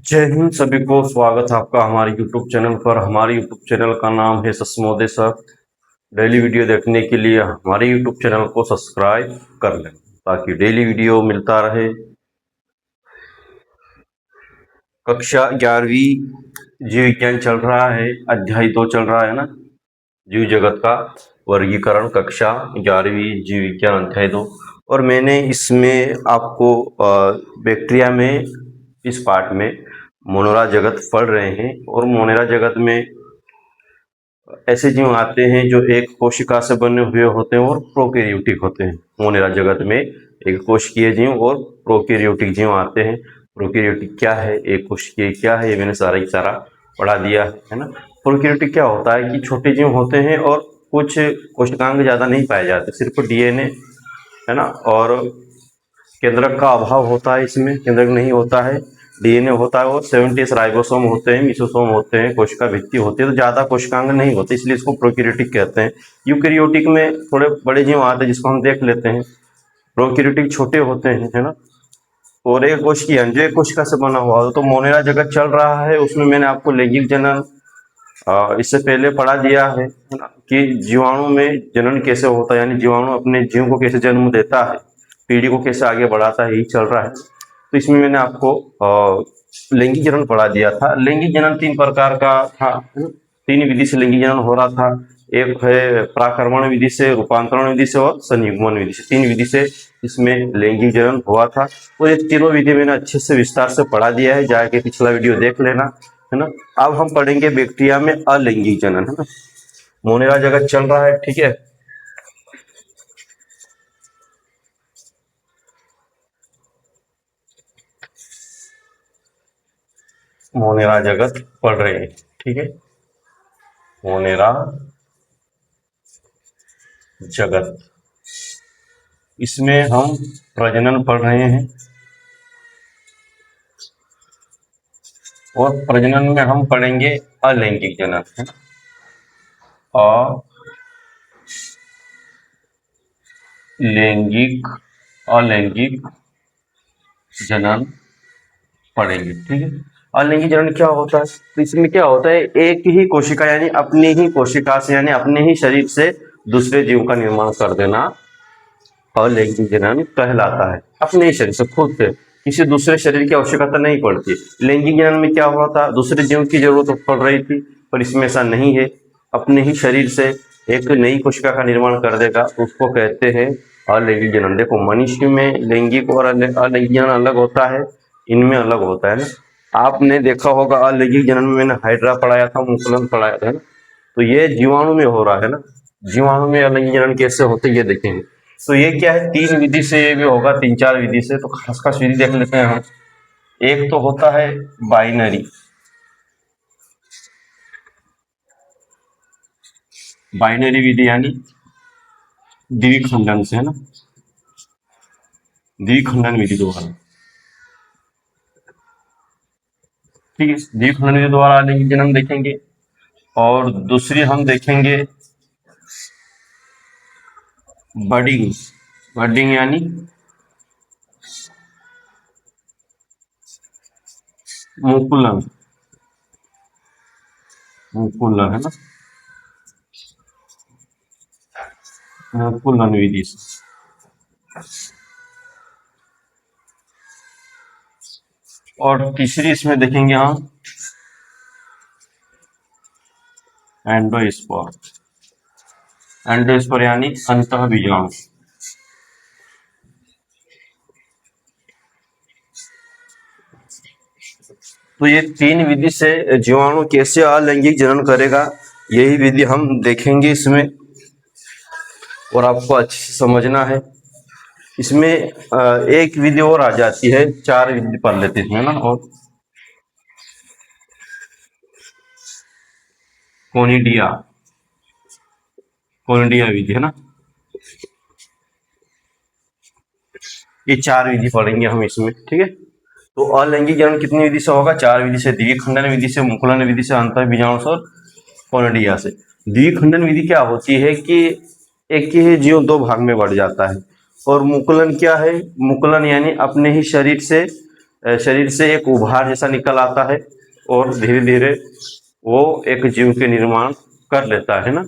जय हिंद सभी को स्वागत है आपका हमारे YouTube चैनल पर। हमारे YouTube चैनल का नाम है सस्मोदे सर। डेली वीडियो देखने के लिए हमारे YouTube चैनल को सब्सक्राइब कर लें ताकि डेली वीडियो मिलता रहे। कक्षा 11वीं जीव विज्ञान चल रहा है, अध्याय 2 चल रहा है ना, जीव जगत का वर्गीकरण, कक्षा 11वीं जीव विज्ञान अध्याय 2। और मैंने इसमें आपको बैक्टीरिया में इस पार्ट में मोनेरा जगत पढ़ रहे हैं। और मोनेरा जगत में ऐसे जीव आते हैं जो एक कोशिका से बने हुए होते हैं और प्रोकैरियोटिक होते हैं। मोनेरा जगत में एक कोशिकीय जीव और प्रोकैरियोटिक जीव आते हैं। प्रोकैरियोटिक क्या है, एक कोशिकीय क्या है, ये मैंने सारा पढ़ा दिया है ना। प्रोकैरियोटिक क्या होता है कि छोटे जीव होते हैं और कुछ कोशिकांग ज़्यादा नहीं पाए जाते, सिर्फ डीएनए है ना, और केंद्रक का अभाव होता है, इसमें केंद्रक नहीं होता है, डीएनए होता है और 70 राइबोसोम होते हैं, मिसोसोम होते हैं, कोशिका भित्ति होती है, तो ज़्यादा कोशिकांग नहीं होते, इसलिए इसको प्रोकैरियोटिक कहते हैं। यूकैरियोटिक में थोड़े बड़े जीव आते हैं जिसको हम देख लेते हैं। प्रोकैरियोटिक छोटे होते हैं है ना, और एक कोशिकीय जो एक कोशिका से बना हुआ हो। तो मोनेरा जगत चल रहा है, उसमें मैंने आपको लैंगिक जनन इससे पहले पढ़ा दिया है ना, कि जीवाणु में जनन कैसे होता है, यानी जीवाणु अपने जीव को कैसे जन्म देता है, पीढ़ी को कैसे आगे बढ़ाता है, यही चल रहा है। तो इसमें मैंने आपको लैंगिक जनन पढ़ा दिया था। लैंगिक जनन 3 प्रकार का था, 3 विधि से लैंगिक जनन हो रहा था। एक है प्राकर्मण विधि से, रूपांतरण विधि से और संयुग्मन विधि से। 3 विधि से इसमें लैंगिक जनन हुआ था। और ये तीनों विधि मैंने अच्छे से विस्तार से पढ़ा दिया है, जाके पिछला वीडियो देख लेना है ना। अब हम पढ़ेंगे बैक्टीरिया में अलैंगिक जनन है ना। मोनेरा जगत चल रहा है, ठीक है। मोनेरा जगत पढ़ रहे हैं, ठीक है। मोनेरा जगत, इसमें हम प्रजनन पढ़ रहे हैं और प्रजनन में हम पढ़ेंगे अलैंगिक जनन है ना। अलैंगिक जनन पढ़ेंगे, ठीक है। अलैंगिक जनन क्या होता है, तो इसमें क्या होता है, एक ही कोशिका यानी अपनी ही कोशिका से, यानी अपने ही शरीर से दूसरे जीव का निर्माण कर देना अलैंगिक जनन कहलाता है। अपने ही शरीर से, खुद से, किसी दूसरे शरीर की आवश्यकता नहीं पड़ती। लैंगिक जनन में क्या हुआ था, दूसरे जीव की जरूरत पड़ रही थी, पर इसमें ऐसा नहीं है। अपने ही शरीर से एक नई कोशिका का निर्माण कर देगा, उसको कहते हैं अलैंगिक जनन। देखो, मनुष्य में लैंगिक और अलैंगिक जनन अलग होता है, इनमें अलग होता है ना। आपने देखा होगा अलैंगिक जनन में मैंने हाइड्रा पढ़ाया था, मुकुलन पढ़ाया था ना। तो ये जीवाणु में हो रहा है ना। जीवाणु में अलैंगिक जनन कैसे होते हैं ये देखेंगे। तो ये क्या है, 3 विधि से भी होगा, 3-4 विधि से। तो खास खास विधि देख लेते हैं हम। एक तो होता है बाइनरी, बाइनरी विधि यानी द्विखंडन से है ना, द्विखंडन विधि द्वारा, ठीक है। द्विखंडन विधि द्वारा अलैंगिक जनन देखेंगे। और दूसरी हम देखेंगे बडिंग, बडिंग यानी मुकुलन, मुकुलन है ना, मुकुलन विधि से। और तीसरी इसमें देखेंगे हम एंडोस्पोर, एंडोस्पोर यानी अंतः बीजाणु। तो ये 3 विधि से जीवाणु कैसे अलैंगिक जनन करेगा, यही विधि हम देखेंगे इसमें, और आपको अच्छे से समझना है। इसमें एक विधि और आ जाती है, 4 विधि पढ़ लेते हैं ना। और कोनिडिया, कोनिडिया विधि है ना। ये 4 विधि पढ़ेंगे हम इसमें, ठीक है। तो अलैंगिक जनन कितनी विधि से होगा, 4 विधि से, द्विखंडन विधि से, मुकुलन विधि से, अंतः बीजाणु से और कोनिडिया से। द्विखंडन विधि क्या होती है कि एक ही जीव 2 भाग में बढ़ जाता है। और मुकुलन क्या है, मुकुलन यानी अपने ही शरीर से शरीर से एक उभार जैसा निकल आता है और धीरे धीरे वो एक जीव के निर्माण कर लेता है ना।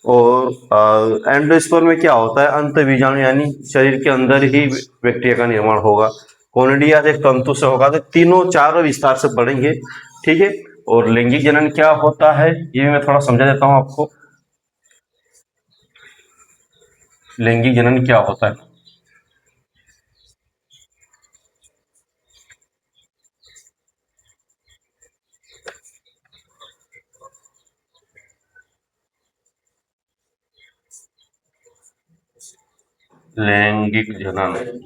और एंडोस्पर्म में क्या होता है, अंत बीजाणु यानी शरीर के अंदर ही बैक्टीरिया का निर्माण होगा। कोनिडिया एक तंतु से होगा। तो तीनों चारों विस्तार से पढ़ेंगे, ठीक है। और लैंगिक जनन क्या होता है ये मैं थोड़ा समझा देता हूं आपको। लैंगिक जनन क्या होता है? लैंगिक जनन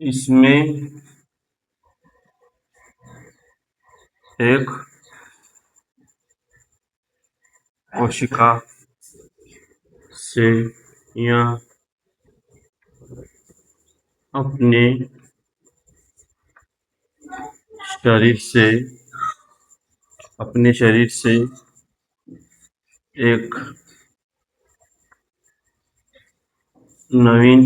इसमें एक कोशिका से या अपने शरीर से एक नवीन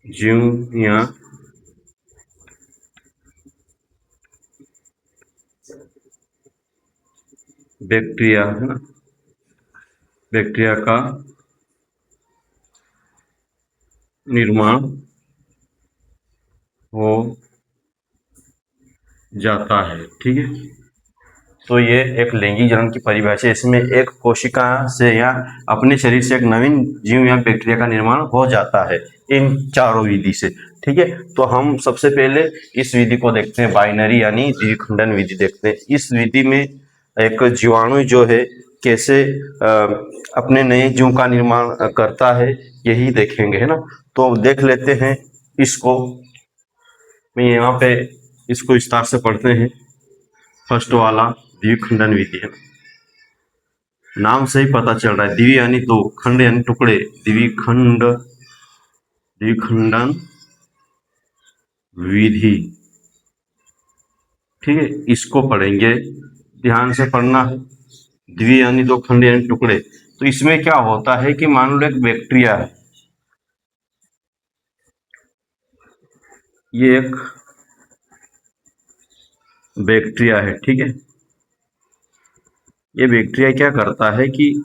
जीव या बैक्टीरिया है ना, बैक्टीरिया का निर्माण हो जाता है, ठीक है। तो ये एक लैंगिक जनन की परिभाषा है। इसमें एक कोशिका से या अपने शरीर से एक नवीन जीव या बैक्टीरिया का निर्माण हो जाता है इन चारों विधि से, ठीक है। तो हम सबसे पहले इस विधि को देखते हैं, बाइनरी यानी द्विखंडन विधि देखते हैं। इस विधि में एक जीवाणु जो है कैसे अपने नए जीव का निर्माण करता है यही देखेंगे, है ना। तो देख लेते हैं इसको। मैं यहाँ पे इसको विस्तार से पढ़ते हैं। फर्स्ट वाला द्विखंडन विधि है। नाम से ही पता चल रहा है, द्वि यानी दो, खंड यानी टुकड़े, द्विखंडन विधि, ठीक है। इसको पढ़ेंगे, ध्यान से पढ़ना है। द्वि यानी दो, खंड यानी टुकड़े। तो इसमें क्या होता है कि मान लो एक बैक्टीरिया है, ये एक बैक्टीरिया है, ठीक है। ये बैक्टीरिया क्या करता है कि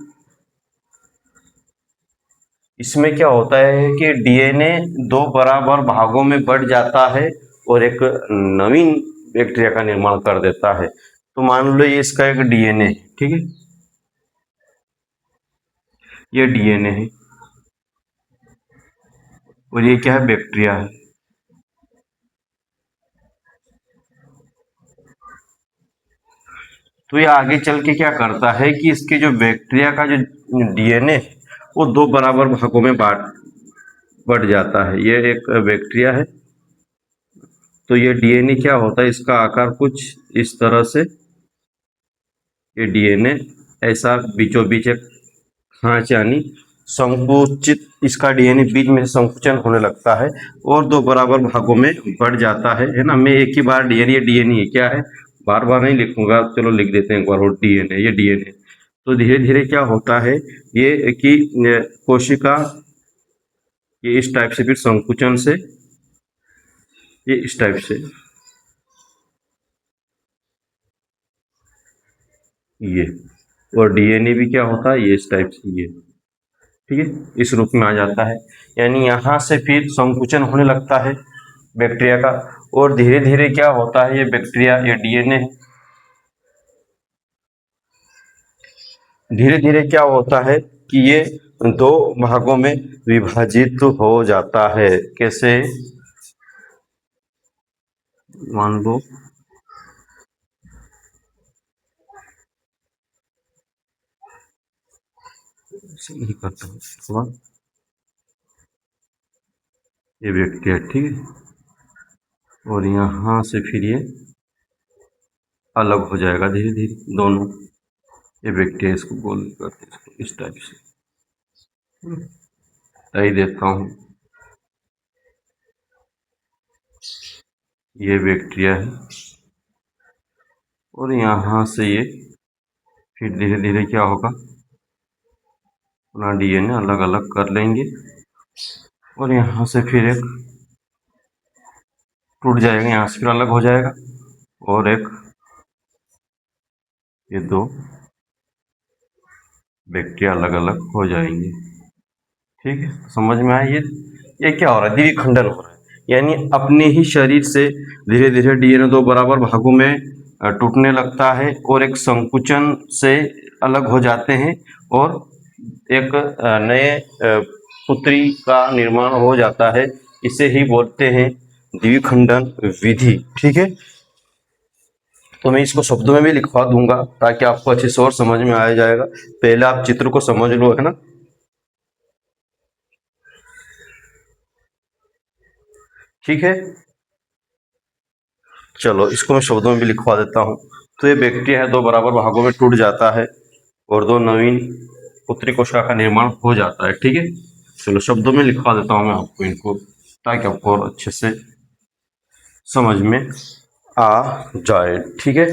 इसमें क्या होता है कि डीएनए दो बराबर भागों में बढ़ जाता है और एक नवीन बैक्टीरिया का निर्माण कर देता है। तो मान लो ये इसका एक डीएनए है, ठीक है। ये डीएनए है और ये क्या है, बैक्टीरिया है। तो ये आगे चल के क्या करता है कि इसके जो बैक्टीरिया का जो डीएनए है वो दो बराबर भागों में बढ़ जाता है। ये एक बैक्टीरिया है। तो ये डीएनए क्या होता है, इसका आकार कुछ इस तरह से, ये डीएनए ऐसा बीचों बीच एक खांच यानी संकुचित, इसका डीएनए बीच में संकुचन होने लगता है और दो बराबर भागों में बढ़ जाता है ना। मैं एक ही बार डीएनए क्या है, बार बार नहीं लिखूंगा, चलो लिख देते हैं एक बार और, डीएनए, ये डीएनए। तो धीरे धीरे क्या होता है ये कि कोशिका ये इस टाइप से, फिर संकुचन से ये इस टाइप से, ये, और डीएनए भी क्या होता है ये इस टाइप से, ये, ठीक है, इस रूप में आ जाता है। यानी यहाँ से फिर संकुचन होने लगता है बैक्टीरिया का और धीरे धीरे क्या होता है, ये बैक्टीरिया, ये डीएनए, धीरे धीरे क्या होता है कि ये दो भागों में विभाजित हो जाता है। कैसे, मान लो नहीं करता हूँ थोड़ा, ये बैक्टीरिया, ठीक है, और यहाँ से फिर ये अलग हो जाएगा धीरे धीरे दोनों, ये बैक्टीरिया, इसको गोल करते हैं, इसको इस टाइप से, सही देता हूँ। ये बैक्टीरिया है, और यहाँ से ये फिर धीरे धीरे क्या होगा, अपना डीएनए अलग अलग कर लेंगे, और यहाँ से फिर एक टूट जाएगा, यहाँ से फिर अलग हो जाएगा, और एक ये दो बैक्टीरिया अलग अलग हो जाएंगे। ठीक है, समझ में आया? ये क्या हो रहा है, द्विखंडन हो रहा है, यानी अपने ही शरीर से धीरे धीरे डीएनए दो बराबर भागों में टूटने लगता है, और एक संकुचन से अलग हो जाते हैं, और एक नए पुत्री का निर्माण हो जाता है। इसे ही बोलते हैं द्विखंडन विधि। ठीक है, तो मैं इसको शब्दों में भी लिखवा दूंगा ताकि आपको अच्छे से और समझ में आ जाएगा। पहले आप चित्र को समझ लो, है ना। ठीक है, चलो इसको मैं शब्दों में भी लिखवा देता हूँ। तो ये बैक्टीरिया है, दो बराबर भागों में टूट जाता है, और दो नवीन पुत्री कोशिका का निर्माण हो जाता है। ठीक है, चलो शब्दों में लिखवा देता हूँ मैं आपको इनको, ताकि आपको और अच्छे से समझ में आ जाए। ठीक है,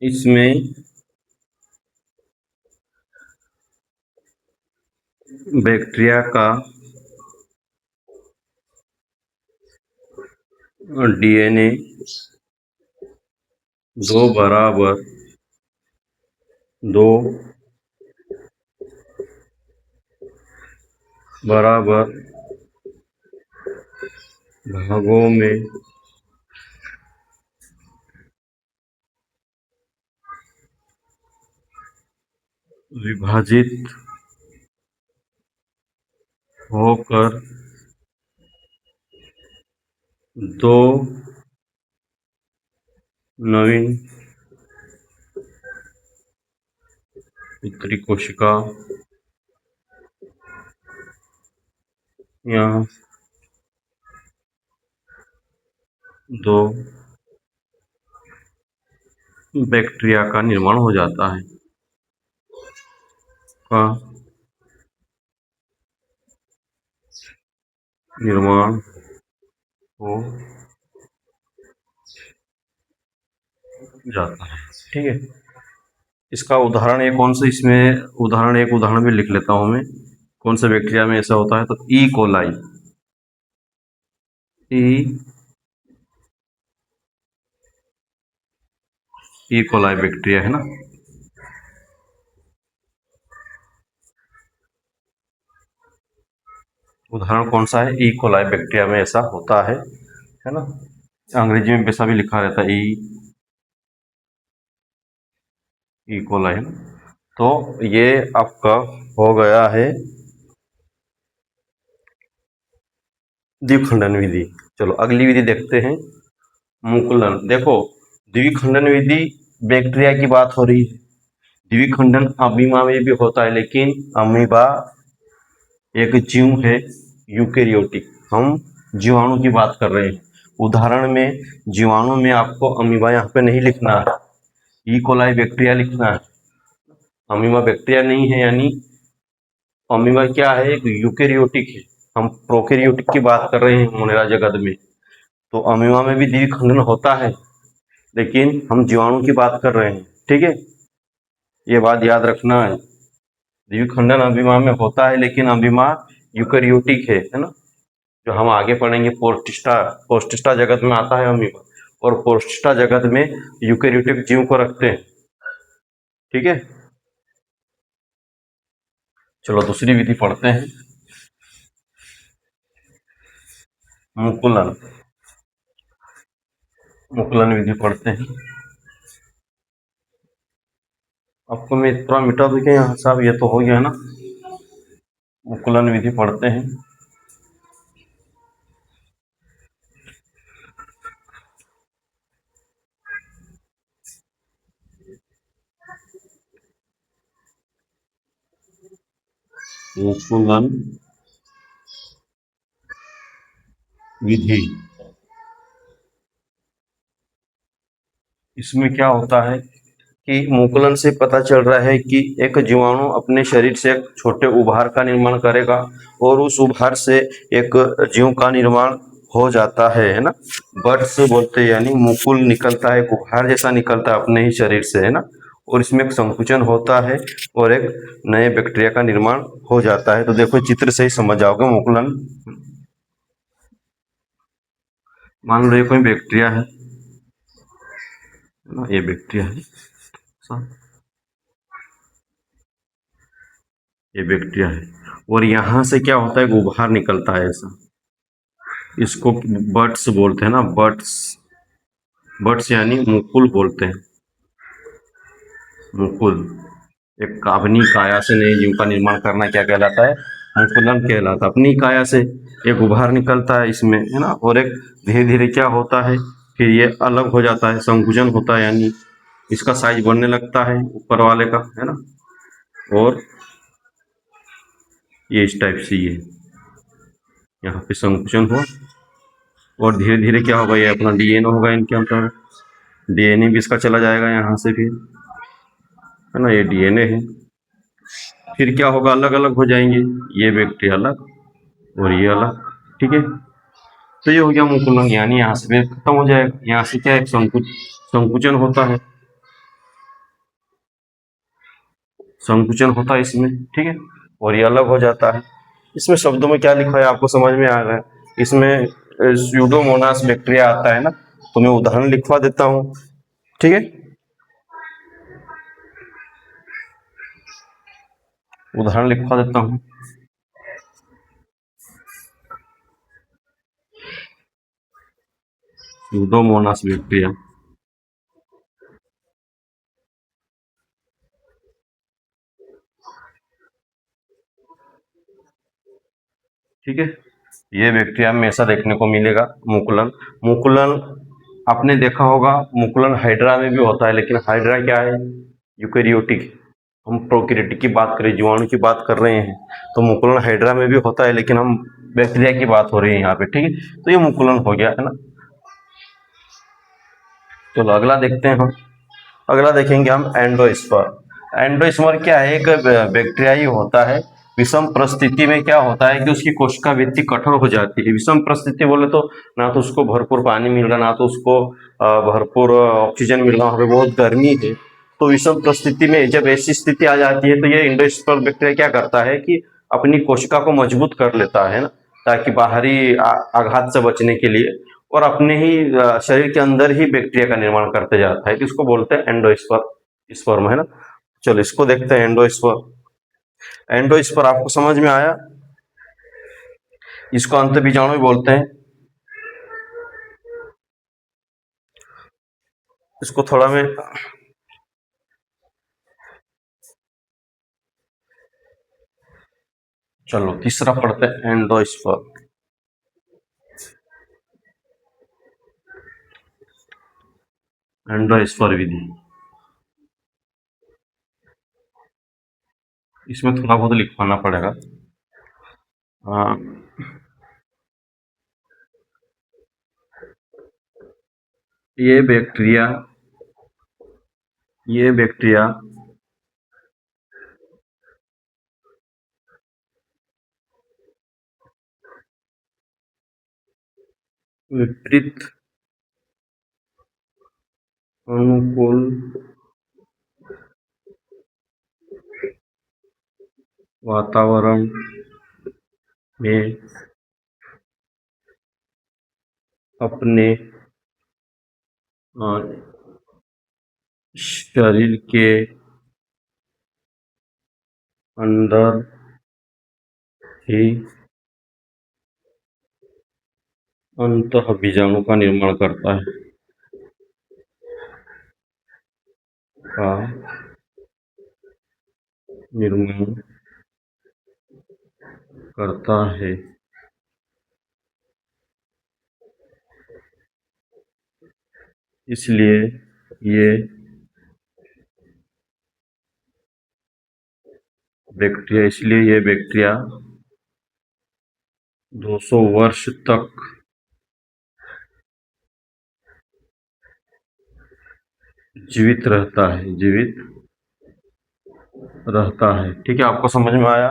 इसमें बैक्टीरिया का डीएनए दो बराबर दो बराबर भागों में विभाजित होकर दो नवीन पुत्री कोशिका या दो बैक्टीरिया का निर्माण हो जाता है, का निर्माण हो जाता है। ठीक है, इसका उदाहरण एक कौन सा, इसमें उदाहरण भी लिख लेता हूं मैं, कौन सा बैक्टीरिया में ऐसा होता है। तो E coli, E coli bacteria है ना। उदाहरण कौन सा है, ई कोलाई बैक्टीरिया में ऐसा होता है ना। अंग्रेजी में वैसा भी लिखा रहता है, ई कोलाई है ना। तो ये आपका हो गया है द्विखंडन विधि। चलो अगली विधि देखते हैं, मुकुलन। देखो, द्विखंडन विधि बैक्टीरिया की बात हो रही है, द्विखंडन अमीबा में भी होता है, लेकिन अमीबा एक जीव है यूकेरियोटिक, हम जीवाणु की बात कर रहे हैं। उदाहरण में जीवाणु में आपको अमीबा यहाँ पे नहीं लिखना है, ई कोलाई बैक्टीरिया लिखना है। अमीबा बैक्टीरिया नहीं है, यानी अमीबा क्या है, एक यूकेरियोटिक है। हम प्रोकैरियोटिक की बात कर रहे हैं मोनेरा जगत में। तो अमीबा में भी द्विखंडन होता है, लेकिन हम जीवाणु की बात कर रहे हैं। ठीक है, ये बात याद रखना है, द्विखंडन अमीबा में होता है, लेकिन अमीबा यूकेरियोटिक है ना। जो हम आगे पढ़ेंगे, पोस्टिस्टा जगत में आता है अमीबा, और पोस्टिस्टा जगत में यूकेरियोटिक जीव को रखते हैं। ठीक है, चलो दूसरी विधि पढ़ते हैं, मुकुलन। मुकुलन विधि पढ़ते हैं, आपको मैं थोड़ा मिटा दूं क्या यहाँ साहब, ये तो हो गया ना। मुकुलन विधि पढ़ते हैं, मुकुलन विधि। इसमें क्या होता है कि मुकुलन से पता चल रहा है कि एक जीवाणु अपने शरीर से एक छोटे उभार का निर्माण करेगा और उस उभार से एक जीव का निर्माण हो जाता है ना। बर्ड्स बोलते हैं, यानी मुकुल निकलता है, एक उभार जैसा निकलता है अपने ही शरीर से, है ना। और इसमें एक संकुचन होता है और एक नए बैक्टीरिया का निर्माण हो जाता है। तो देखो चित्र से ही समझ जाओगे मुकुलन। मान लो ये कोई बैक्टीरिया है ना, ये बैक्टीरिया है, ये बैक्टीरिया है और यहाँ से क्या होता है, उभार निकलता है ऐसा। इसको बर्ड्स बोलते हैं ना, बर्ड्स, बर्ड्स यानी मुकुल बोलते हैं। मुकुल एक अपनी काया से नए जीव का निर्माण करना क्या कहलाता है, मुकुलन कहलाता है। अपनी काया से एक उभार निकलता है इसमें, है ना। और एक धीरे धीरे क्या होता है, फिर ये अलग हो जाता है, संकुचन होता है, यानी इसका साइज बढ़ने लगता है ऊपर वाले का, है ना। और ये इस टाइप से ये यहाँ पे संकुचन हुआ और धीरे धीरे क्या होगा, ये अपना डीएनए होगा इनके अंदर, डीएनए भी इसका चला जाएगा यहाँ से फिर, है ना। ये डीएनए है, फिर क्या होगा, अलग अलग हो जाएंगे, ये बैक्टीरिया अलग और ये अलग, ठीक है। तो ये हो गया मुकुलन, यानी यहाँ से फिर खत्म हो जाएगा। यहाँ से क्या एक संकुचन होता है, संकुचन होता है इसमें, ठीक है, और ये अलग हो जाता है। इसमें शब्दों में क्या लिखा है आपको समझ में आ गया। इसमें स्यूडोमोनास बैक्टीरिया आता है ना, तो मैं उदाहरण लिखवा देता हूँ, ठीक है। उदाहरण लिखवा देता हूँ। स्यूडोमोनास बैक्टीरिया, ठीक है। ये बैक्टीरिया में ऐसा देखने को मिलेगा मुकुलन। मुकुलन आपने देखा होगा, मुकुलन हाइड्रा में भी होता है, लेकिन हाइड्रा क्या है, यूकेरियोटिक। हम प्रोकैरियोटिक की बात करें, जीवाणु की बात कर रहे हैं, तो मुकुलन हाइड्रा में भी होता है, लेकिन हम बैक्टीरिया की बात हो रही है यहाँ पे, ठीक है। तो ये मुकुलन हो गया, है ना। चलो अगला देखते हैं हम। अगला देखेंगे हम एंडोस्पर्म। एंडोस्पर्म क्या है, एक बैक्टीरिया ही होता है। विषम परिस्थिति में क्या होता है कि उसकी कोशिका भित्ति कठोर हो जाती है। विषम परिस्थिति बोले तो ना तो उसको भरपूर पानी मिल रहा, ना तो उसको भरपूर ऑक्सीजन मिल रहा, वहाँ पे बहुत गर्मी है। तो विषम परिस्थिति में जब ऐसी स्थिति आ जाती है, तो ये एंडोस्पर्म बैक्टीरिया क्या करता है कि अपनी कोशिका को मजबूत कर लेता है ना, ताकि बाहरी आघात से बचने के लिए, और अपने ही शरीर के अंदर ही बैक्टीरिया का निर्माण करते जाता है, कि इसको बोलते हैं एंडोस्पर्म, स्पर्म, है ना। चलो इसको देखते हैं, एंडोस्पर्म। एंडोस्पर्म आपको समझ में आया, इसको अंतःबीजाणु भी बोलते हैं। इसको थोड़ा मैं, चलो तीसरा पढ़ते हैं, एंडोस्पर्म। एंडोस्पर्म विधि, इसमें थोड़ा बहुत लिखवाना पड़ेगा। हाँ, ये बैक्टीरिया, ये बैक्टीरिया विपरीत अनुकूल वातावरण में अपने शरीर के अंदर ही अंतःबीजाणु का निर्माण करता है, का निर्माण करता है। इसलिए ये बैक्टीरिया 200 वर्ष तक जीवित रहता है, जीवित रहता है। ठीक है, आपको समझ में आया।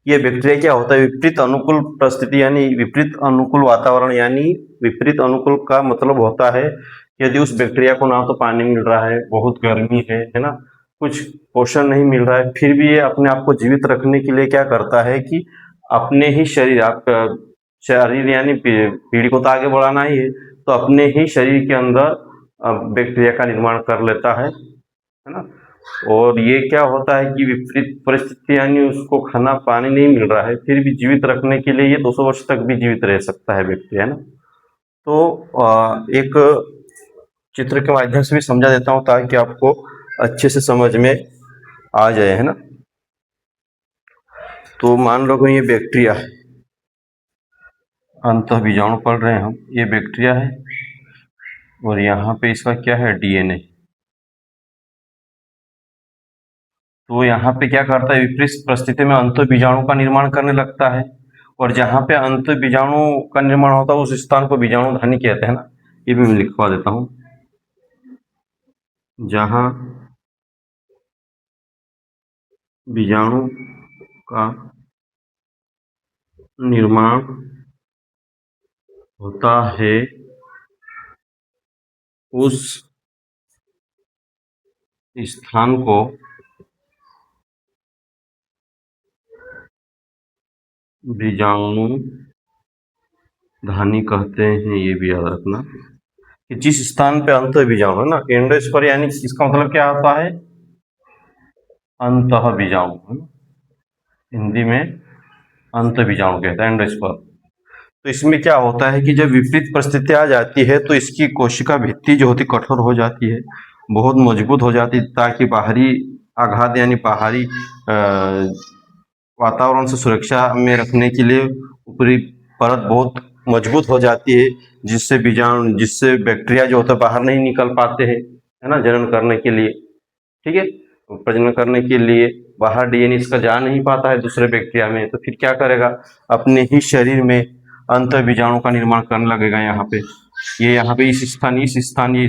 ये बैक्टीरिया क्या होता है? विपरीत अनुकूल परिस्थिति यानी विपरीत अनुकूल वातावरण, यानी विपरीत अनुकूल का मतलब होता है यदि उस बैक्टीरिया को ना तो पानी मिल रहा है, बहुत गर्मी है ना, कुछ पोषण नहीं मिल रहा है, फिर भी ये अपने आप को जीवित रखने के लिए क्या करता है कि अपने ही शरीर, आपका शरीर यानी पीढ़ी को तो आगे बढ़ाना ही है, तो अपने ही शरीर के अंदर बैक्टीरिया का निर्माण कर लेता है ना। और ये क्या होता है कि विपरीत परिस्थिति यानी उसको खाना पानी नहीं मिल रहा है, फिर भी जीवित रखने के लिए ये 200 वर्ष तक भी जीवित रह सकता है व्यक्ति, है ना। तो एक चित्र के माध्यम से भी समझा देता हूँ ताकि आपको अच्छे से समझ में आ जाए, है ना। तो मान लो कि ये बैक्टीरिया है, अंतः बीजाणु पढ़ रहे हैं हम, ये बैक्टीरिया है और यहाँ पे इसका क्या है, डीएनए। तो यहाँ पे क्या करता है, विपरीत परिस्थिति में अंतः बीजाणु का निर्माण करने लगता है, और जहाँ पे अंतः बीजाणु का निर्माण होता है उस स्थान को बीजाणु धानी कहते हैं ना। ये भी मैं लिखवा देता हूँ, जहाँ बीजाणु का निर्माण होता है उस स्थान को बीजाणु धानी कहते हैं। ये भी याद रखना कि जिस स्थान पे अंतः बीजाणु है ना, एंडोस्पर यानी इसका मतलब क्या होता है, अंतः बीजाणु, है ना? हिंदी में अंतः बीजाणु कहते हैं, एंडोस्पर। तो इसमें क्या होता है कि जब विपरीत परिस्थिति आ जाती है तो इसकी कोशिका भित्ति जो होती कठोर हो जाती है, बहुत मजबूत हो जाती है, ताकि बाहरी आघात यानी बाहरी वातावरण से सुरक्षा में रखने के लिए ऊपरी परत बहुत मजबूत हो जाती है, जिससे बैक्टीरिया जो होता है बाहर नहीं निकल पाते हैं, है ना, जनन करने के लिए। ठीक है, तो प्रजनन करने के लिए बाहर डीएनए इसका जा नहीं पाता है दूसरे बैक्टीरिया में, तो फिर क्या करेगा, अपने ही शरीर में अंतः बीजाणु का निर्माण करने लगेगा। यहाँ पे ये यहाँ पे इस स्थान ये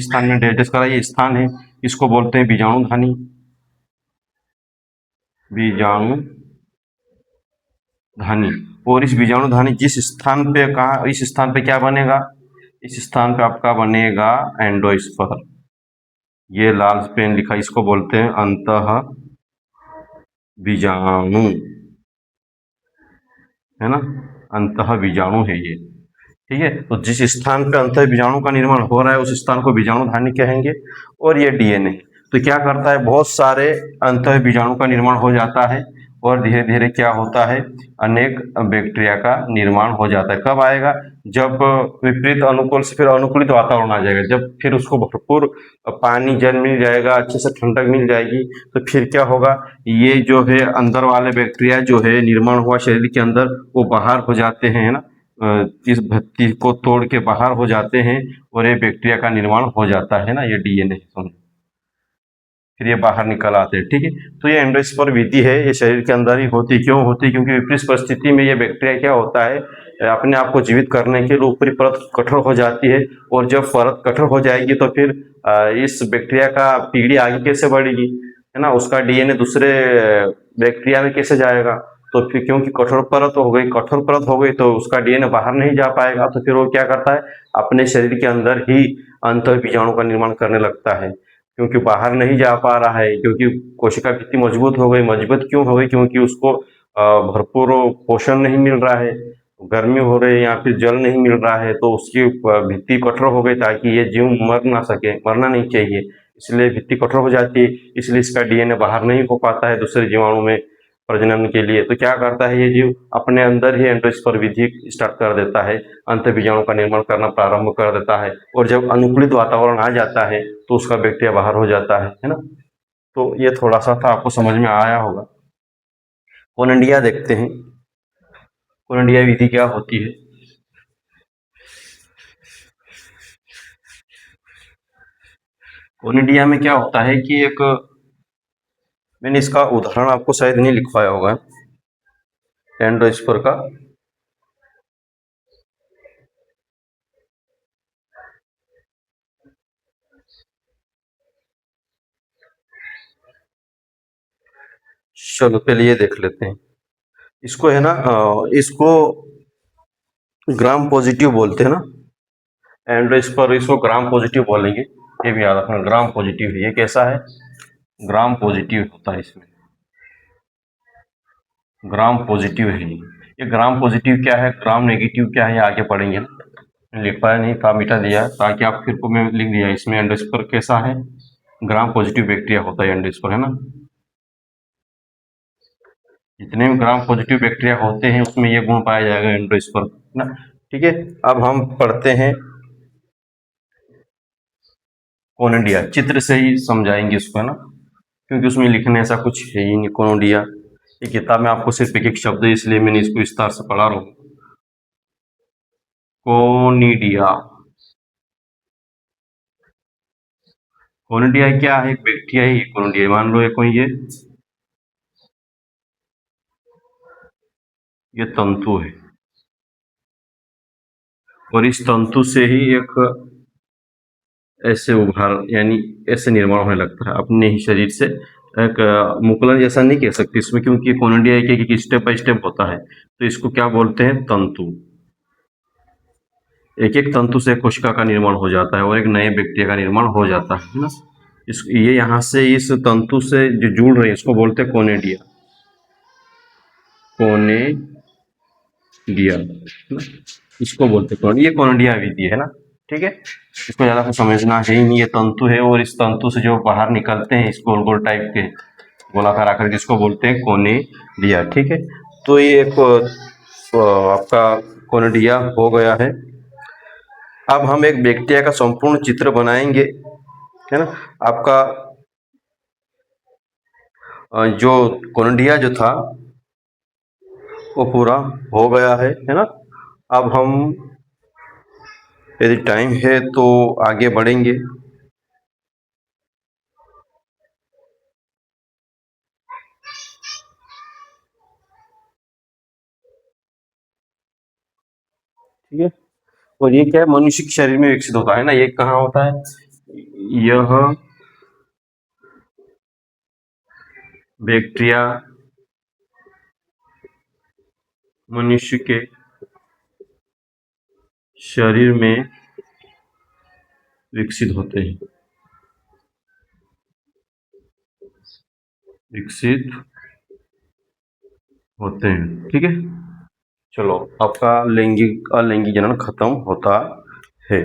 स्थान में डाइजेस्ट करा, ये स्थान है, इसको बोलते हैं बीजाणु धानी। बीजाणु धानी। और इस बीजाणु धानी जिस स्थान पे कहा, इस स्थान पे क्या बनेगा, इस स्थान पे आपका बनेगा एंडोस्पर। ये लाल पेन लिखा, इसको बोलते हैं अंतः बीजाणु, है ना, अंतः बीजाणु है ये। ठीक है, तो जिस स्थान पे अंतः बीजाणु का निर्माण हो रहा है उस स्थान को बीजाणु धानी कहेंगे। और ये डीएनए तो क्या करता है, बहुत सारे अंतः बीजाणु का निर्माण हो जाता है, और धीरे धीरे क्या होता है, अनेक बैक्टीरिया का निर्माण हो जाता है। कब आएगा, जब विपरीत अनुकूल से फिर अनुकूलित वातावरण आ जाएगा, जब फिर उसको भरपूर पानी जल मिल जाएगा, अच्छे से ठंडक मिल जाएगी, तो फिर क्या होगा, ये जो है अंदर वाले बैक्टीरिया जो है निर्माण हुआ शरीर के अंदर, वो बाहर हो जाते हैं, है ना, इस भित्ति को तोड़ के बाहर हो जाते हैं, और ये बैक्टीरिया का निर्माण हो जाता है ना, ये डीएनए समझो, फिर ये बाहर निकल आते हैं। ठीक है, तो ये एंडोस्पर विधि है, ये शरीर के अंदर ही होती, क्यों होती, क्योंकि विपरीत परिस्थिति में ये बैक्टीरिया क्या होता है, अपने आप को जीवित करने के लिए ऊपरी परत कठोर हो जाती है, और जब परत कठोर हो जाएगी तो फिर इस बैक्टीरिया का पीढ़ी आगे कैसे बढ़ेगी, है ना, उसका डीएनए दूसरे बैक्टीरिया में कैसे जाएगा, तो फिर क्योंकि कठोर परत हो गई तो उसका डीएनए बाहर नहीं जा पाएगा, तो फिर वो क्या करता है, अपने शरीर के अंदर ही अंतः बीजाणु का निर्माण करने लगता है, क्योंकि बाहर नहीं जा पा रहा है, क्योंकि कोशिका कितनी मजबूत हो गई, मजबूत क्यों हो गई, क्योंकि उसको भरपूर पोषण नहीं मिल रहा है, गर्मी हो रही है या फिर जल नहीं मिल रहा है, तो उसकी भित्ति कठोर हो गई, ताकि ये जीव मर ना सके, मरना नहीं चाहिए, इसलिए भित्ति कठोर हो जाती है, इसलिए इसका डीएनए बाहर नहीं हो पाता है दूसरे जीवाणु में प्रजनन के लिए। तो क्या करता है, ये जीव अपने अंदर ही एंडोस्पर विधि स्टार्ट कर देता है, अंत बीजाणु का निर्माण करना प्रारंभ कर देता है, और जब अनुकूलित वातावरण आ जाता है तो उसका बैक्टीरिया बाहर हो जाता है ना। तो ये थोड़ा सा था, आपको समझ में आया होगा। कोनंडिया देखते हैं, कोनंडिया विधि क्या होती है। कोनिडिया में क्या होता है कि एक, मैंने इसका उदाहरण आपको शायद नहीं लिखवाया होगा, एंडोस्पर का। चलो पहले ये देख लेते हैं। इसको है ना इसको ग्राम पॉजिटिव बोलते हैं ना, एंड इस पर इसको ग्राम पॉजिटिव बोलेंगे। ये भी याद रखना, ग्राम पॉजिटिव है। ये कैसा है? ग्राम पॉजिटिव होता है इसमें, ग्राम पॉजिटिव है ये ग्राम पॉजिटिव क्या है, ग्राम नेगेटिव क्या है, ये आगे पढ़ेंगे ना। लिख पाया नहीं था, मिटा दिया ताकि आप फिर को मैं लिख दिया इसमें। अंडरस्कोर कैसा है? ग्राम पॉजिटिव बैक्टीरिया होता है अंडरस्कोर, है ना। जितने भी ग्राम पॉजिटिव बैक्टीरिया होते हैं उसमें ये गुण पाया जाएगा एंडोस्पर्म, है ना। ठीक है, अब हम पढ़ते हैं कोनिडिया। चित्र से ही समझाएंगे इसको, है ना, क्योंकि उसमें लिखने ऐसा कुछ है ही नहीं। कोनिडिया, ये किताब में आपको सिर्फ एक एक शब्द है, इसलिए मैंने इसको विस्तार से पढ़ा रहा हूँ। कोनिडिया, कोनिडिया क्या है? एक बैक्टीरिया ही कोनिडिया। मान लो ये कोई ये तंतु है, और इस तंतु से ही एक ऐसे उभार, यानी ऐसे निर्माण होने लगता है अपने ही शरीर से। एक मुकुलन जैसा नहीं कह सकते इसमें, क्योंकि कोनिडिया एक स्टेप बाय स्टेप होता है। तो इसको क्या बोलते हैं? तंतु। एक एक तंतु से कोशिका का निर्माण हो जाता है और एक नए बैक्टीरिया का निर्माण हो जाता है ना। इस ये यहाँ से इस तंतु से जो जुड़ रहे हैं इसको बोलते हैं कोनिडिया। कोनिडिया, है ना, इसको बोलते हैं कोनिडिया। ये कोनिडिया विधि है ना। ठीक है, इसको ज्यादा कुछ समझना है ही नहीं। ये तंतु है और इस तंतु से जो बाहर निकलते हैं इस गोल गोल टाइप के गोलाकार आकर, जिसको बोलते हैं कोनिडिया। ठीक है, तो ये एक आपका कोनिडिया हो गया है। अब हम एक बैक्टीरिया का संपूर्ण चित्र बनाएंगे, है ना। आपका जो कोनिडिया जो था वो पूरा हो गया है ना। अब हम यदि टाइम है तो आगे बढ़ेंगे। ठीक है, और ये क्या है? मनुष्य के शरीर में विकसित होता है ना। ये कहाँ होता है? यह बैक्टीरिया मनुष्य के शरीर में विकसित होते हैं, विकसित होते हैं। ठीक है, चलो आपका लैंगिक अलैंगिक जनन खत्म होता है।